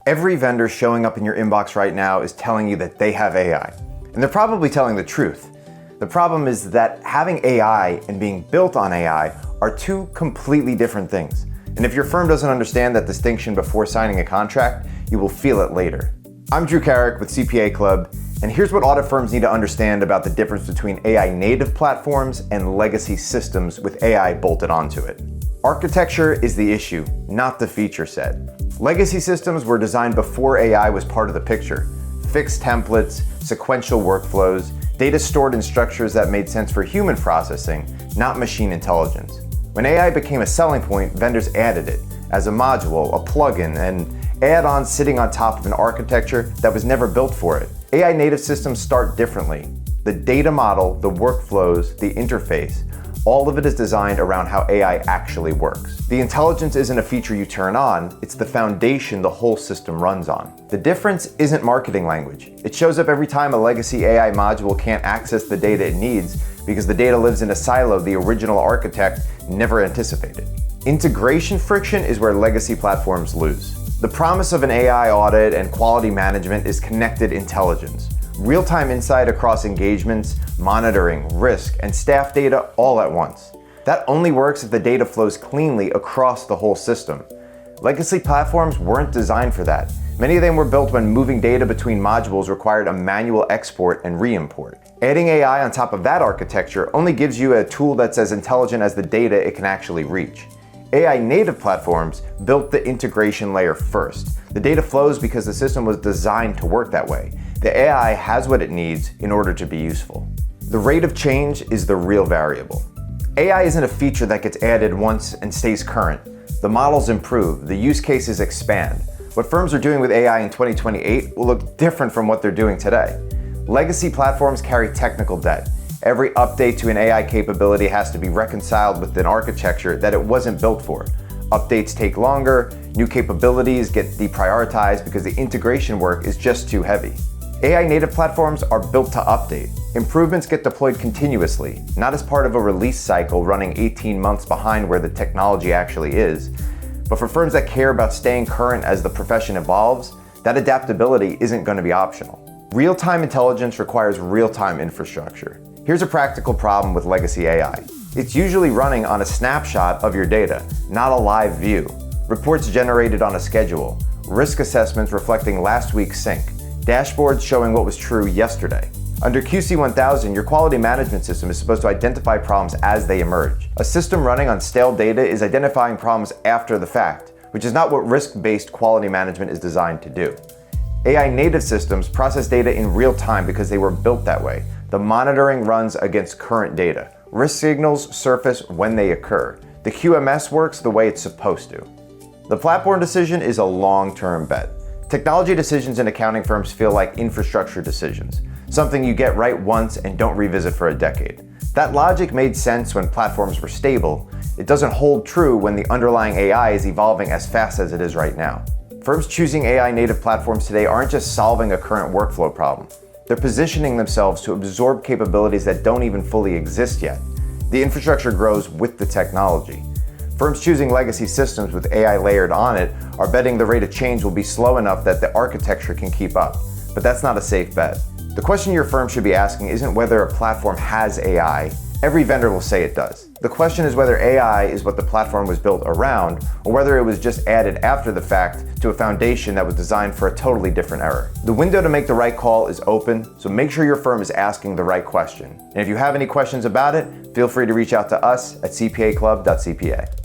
Every vendor showing up in your inbox right now is telling you that they have AI. And they're probably telling the truth. The problem is that having AI and being built on AI are two completely different things. And if your firm doesn't understand that distinction before signing a contract, you will feel it later. I'm Drew Carrick with CPAClub, and here's what audit firms need to understand about the difference between AI native platforms and legacy systems with AI bolted onto it. Architecture is the issue, not the feature set. Legacy systems were designed before AI was part of the picture. Fixed templates, sequential workflows, data stored in structures that made sense for human processing, not machine intelligence. When AI became a selling point, vendors added it as a module, a plugin, and add-ons sitting on top of an architecture that was never built for it. AI native systems start differently. The data model, the workflows, the interface, all of it is designed around how AI actually works. The intelligence isn't a feature you turn on, it's the foundation the whole system runs on. The difference isn't marketing language. It shows up every time a legacy AI module can't access the data it needs because the data lives in a silo the original architect never anticipated. Integration friction is where legacy platforms lose. The promise of an AI audit and quality management is connected intelligence. Real-time insight across engagements, monitoring, risk, and staff data all at once. That only works if the data flows cleanly across the whole system. Legacy platforms weren't designed for that. Many of them were built when moving data between modules required a manual export and re-import. Adding AI on top of that architecture only gives you a tool that's as intelligent as the data it can actually reach. AI native platforms built the integration layer first. The data flows because the system was designed to work that way. The AI has what it needs in order to be useful. The rate of change is the real variable. AI isn't a feature that gets added once and stays current. The models improve, the use cases expand. What firms are doing with AI in 2028 will look different from what they're doing today. Legacy platforms carry technical debt. Every update to an AI capability has to be reconciled with an architecture that it wasn't built for. Updates take longer, new capabilities get deprioritized because the integration work is just too heavy. AI native platforms are built to update. Improvements get deployed continuously, not as part of a release cycle running 18 months behind where the technology actually is. But for firms that care about staying current as the profession evolves, that adaptability isn't going to be optional. Real-time intelligence requires real-time infrastructure. Here's a practical problem with legacy AI. It's usually running on a snapshot of your data, not a live view. Reports generated on a schedule, risk assessments reflecting last week's sync, dashboards showing what was true yesterday. Under QC 1000, your quality management system is supposed to identify problems as they emerge. A system running on stale data is identifying problems after the fact, which is not what risk-based quality management is designed to do. AI native systems process data in real time because they were built that way. The monitoring runs against current data. Risk signals surface when they occur. The QMS works the way it's supposed to. The platform decision is a long-term bet. Technology decisions in accounting firms feel like infrastructure decisions, something you get right once and don't revisit for a decade. That logic made sense when platforms were stable. It doesn't hold true when the underlying AI is evolving as fast as it is right now. Firms choosing AI native platforms today aren't just solving a current workflow problem. They're positioning themselves to absorb capabilities that don't even fully exist yet. The infrastructure grows with the technology. Firms choosing legacy systems with AI layered on it are betting the rate of change will be slow enough that the architecture can keep up. But that's not a safe bet. The question your firm should be asking isn't whether a platform has AI. Every vendor will say it does. The question is whether AI is what the platform was built around, or whether it was just added after the fact to a foundation that was designed for a totally different era. The window to make the right call is open, so make sure your firm is asking the right question. And if you have any questions about it, feel free to reach out to us at cpaclub.cpa.